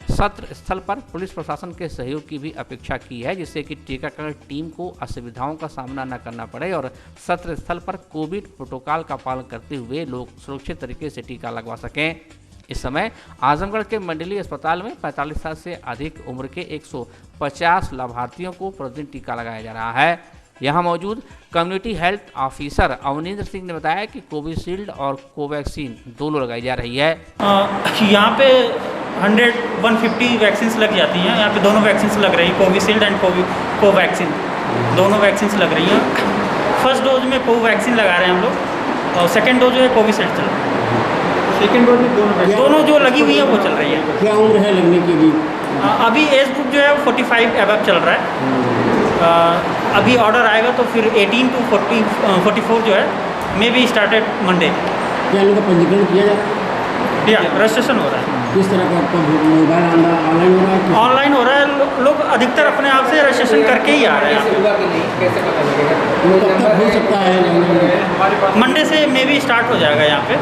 सत्र स्थल पर पुलिस प्रशासन के सहयोग की भी अपेक्षा की है, जिससे कि टीकाकरण टीम को असुविधाओं का सामना न करना पड़े और सत्र स्थल पर कोविड प्रोटोकॉल का पालन करते हुए लोग सुरक्षित तरीके से टीका लगवा सकें। इस समय आजमगढ़ के मंडली अस्पताल में 45 साल से अधिक उम्र के 150 लाभार्थियों को प्रतिदिन टीका लगाया जा रहा है। यहाँ मौजूद community health officer Avanindra Singh ने बताया कि कोविशील्ड और कोवैक्सीन दोनों लगाई जा रही है। यहाँ पे 150 वैक्सीन लग जाती हैं। यहाँ पे दोनों वैक्सीन लग रही है, कोविशील्ड एंड कोवैक्सीन दोनों वैक्सीन लग रही हैं। फर्स्ट डोज में कोवैक्सीन लगा रहे हैं हम लोग और सेकेंड डोज जो है कोविशील्ड चल रहा है। सेकेंड डोज में दोनों जो लगी हुई है वो चल रही है। क्या उम्र है लगने की भी? अभी एज ग्रुप जो है 45 एबव चल रहा है। अभी ऑर्डर आएगा तो फिर 18 to 44 जो है मे बी स्टार्टेड मंडे। क्या लोगों का पंजीकरण किया जा रहा है? या रजिस्ट्रेशन हो रहा है। किस तरह का आपका मोबाइल ऑनलाइन हो रहा है? ऑनलाइन हो रहा है। लोग अधिकतर अपने आप से रजिस्ट्रेशन करके ही आ रहे हैं। कब तक हो सकता है? मंडे से मे बी स्टार्ट हो जाएगा यहाँ पे।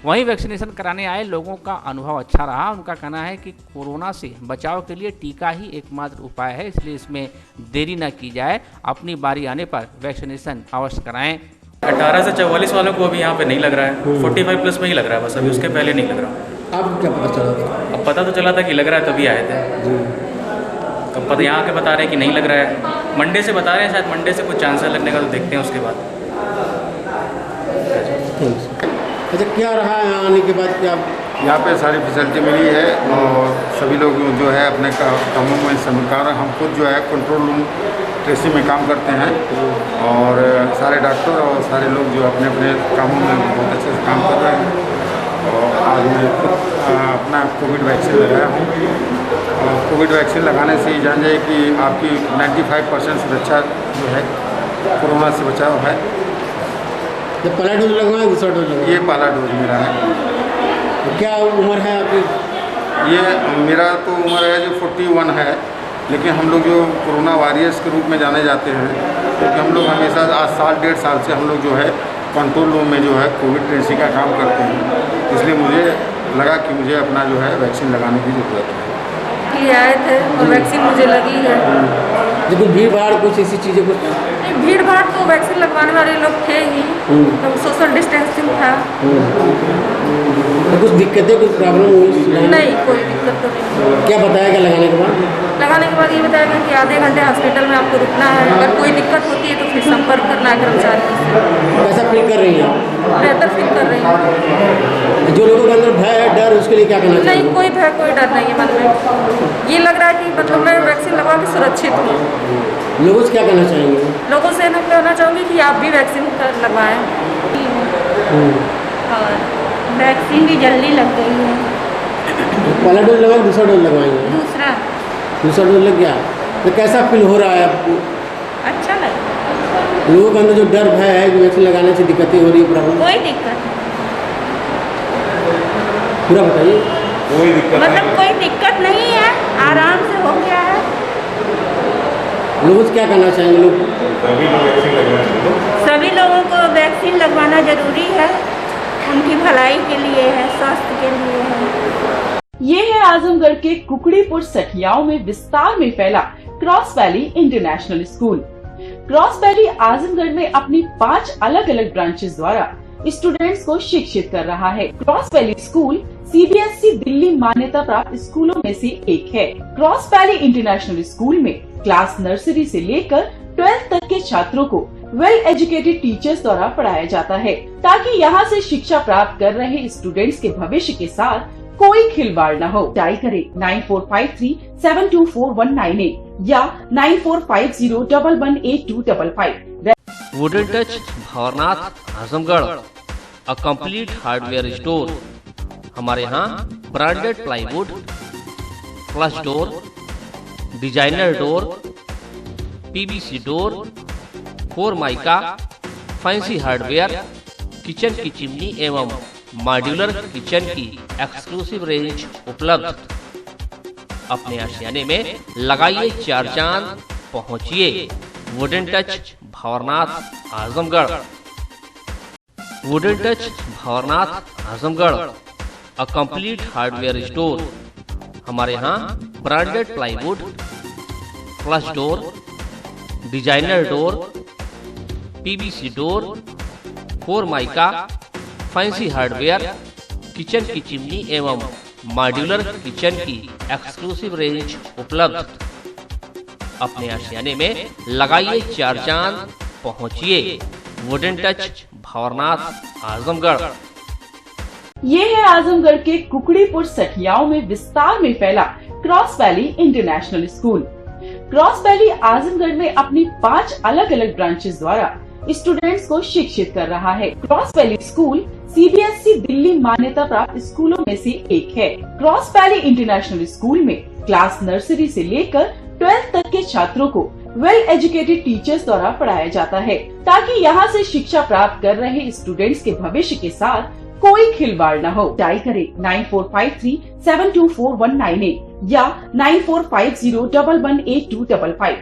वहीं वैक्सीनेशन कराने आए लोगों का अनुभव अच्छा रहा। उनका कहना है कि कोरोना से बचाव के लिए टीका ही एकमात्र उपाय है, इसलिए इसमें देरी न की जाए। अपनी बारी आने पर वैक्सीनेशन अवश्य कराएं। 18 से 44 वालों को अभी यहाँ पे नहीं लग रहा है, 45 प्लस में ही लग रहा है बस, अभी उसके पहले नहीं लग रहा। आपको क्या पता चला? अब पता तो चला था कि लग रहा है तभी आए थे। अब पता यहाँ के बता रहे हैं कि नहीं लग रहा है। मंडे से बता रहे हैं, शायद मंडे से कुछ चांस है लगने का, तो देखते हैं उसके बाद। अच्छा, क्या रहा है आने के बाद? क्या यहाँ पे सारी फैसिलिटी मिली है और सभी लोग जो है अपने कामों में समीकार, हम खुद जो है कंट्रोल रूम ट्रेसिंग में काम करते हैं और सारे डॉक्टर और सारे लोग जो अपने अपने कामों में बहुत अच्छे से काम कर रहे हैं। और आज मैं खुद अपना कोविड वैक्सीन लगाया हूँ और कोविड वैक्सीन लगाने से ही जान जाए कि आपकी 95% सुरक्षा जो है कोरोना से बचाव है। जब पहला डोज लगवाया, दूसरा डोज लगवाया? ये पहला डोज मेरा है। तो क्या उम्र है आपकी? ये मेरा तो उम्र है जो 41 है, लेकिन हम लोग जो कोरोना वॉरियर्स के रूप में जाने जाते हैं, क्योंकि हम लोग हमेशा आज साल 1.5 साल से हम लोग जो है कंट्रोल रूम में जो है कोविड ट्रेसिंग का काम करते हैं, इसलिए मुझे लगा कि मुझे अपना जो है वैक्सीन लगाने की ज़रूरत है। ये आए थे और वैक्सीन मुझे लगी है। लेकिन भीड़ भाड़ कुछ ऐसी चीज़ें कुछ नहीं, भीड़ भाड़ तो वैक्सीन लगवाने वाले लोग थे ही, तो सोशल डिस्टेंसिंग था। तो कुछ दिक्कतें, कुछ प्रॉब्लम हुई? नहीं, कोई दिक्कत तो नहीं। क्या बताया गया लगाने के बाद? लगाने के बाद ये बताया गया कि आधे घंटे हॉस्पिटल में आपको रुकना है, अगर कोई दिक्कत होती है तो फिर संपर्क करना है कर्मचारियों से। कैसा फील कर रही हैं? बेहतर फील कर रही हूँ। जो लोगों के अंदर भय है, डर, उसके लिए क्या कहना चाहिए? नहीं, कोई भय कोई डर नहीं है मन में। ये लग रहा है कि मतलब मैं वैक्सीन लगवा के सुरक्षित हूँ। लोगों से क्या कहना चाहेंगे? लोगों से मैं कहना चाहूँगी कि आप भी वैक्सीन लगवाएं। और वैक्सीन भी जल्दी लग गई है। पहला डोज लगवाया, दूसरा डोज लगवाएंगे? दूसरा डोज लग गया। तो कैसा फील हो रहा है आपको? अच्छा लगा। लोगों के अंदर जो डर भय है कि वैक्सीन लगाने से दिक्कतें हो रही है, प्रॉब्लम? कोई दिक्कत नहीं। पूरा बताइए। कोई दिक्कत मतलब कोई दिक्कत नहीं है, आराम से हो गया है। लोगों से क्या कहना चाहेंगे? लोग सभी लोगों को वैक्सीन लगवाना जरूरी है, उनकी भलाई के लिए है, स्वास्थ्य के लिए है। ये है आजमगढ़ के कुकड़ीपुर सठियाओं में विस्तार में फैला cross Valley International school. Cross valley Azamgarh में अपनी 5 अलग अलग ब्रांचेस द्वारा स्टूडेंट्स को शिक्षित कर रहा है। Cross valley school CBSE Delhi मान्यता प्राप्त स्कूलों में से एक है। क्रॉस वैली इंटरनेशनल स्कूल में क्लास नर्सरी से लेकर 12th तक के छात्रों को वेल एजुकेटेड टीचर्स द्वारा पढ़ाया जाता है, ताकि यहाँ से शिक्षा प्राप्त कर रहे स्टूडेंट्स के भविष्य के साथ कोई खिलवाड़ न हो। डायल करें 9453724198 या 9450118255। Wooden Touch Bhawarnath Azamgarh, a complete hardware store. हमारे यहाँ branded plywood, flush door, designer door, PVC door, Formica, fancy hardware, kitchen की चिमनी एवं मॉड्यूलर किचन की एक्सक्लूसिव रेंज उपलब्ध। अपने आशियाने में लगाइए 4 चांद, पहुंचिए Wooden Touch Bhawarnath Azamgarh. Wooden Touch Bhawarnath Azamgarh, a complete hardware store. हमारे यहाँ branded plywood, flush door, designer door, PVC door, Formica, fancy hardware, kitchen की चिमनी एवं मॉड्यूलर किचन की एक्सक्लूसिव रेंज उपलब्ध। अपने आशियाने में लगाइए 4 चांद, पहुंचिए वुडन टच भवरनाथ आजमगढ़। ये है आजमगढ़ के कुकड़ीपुर सठियाओं में विस्तार में फैला cross Valley International school. Cross valley Azamgarh में अपनी 5 अलग अलग ब्रांचेस द्वारा स्टूडेंट्स को शिक्षित कर रहा है। Cross valley school CBSE Delhi मान्यता प्राप्त स्कूलों में से एक है। क्रॉस वैली इंटरनेशनल स्कूल में क्लास नर्सरी से लेकर 12th तक के छात्रों को वेल एजुकेटेड टीचर्स द्वारा पढ़ाया जाता है, ताकि यहाँ से शिक्षा प्राप्त कर रहे स्टूडेंट्स के भविष्य के साथ कोई खिलवाड़ न हो। डायल करें 9453724198 या 9450118255।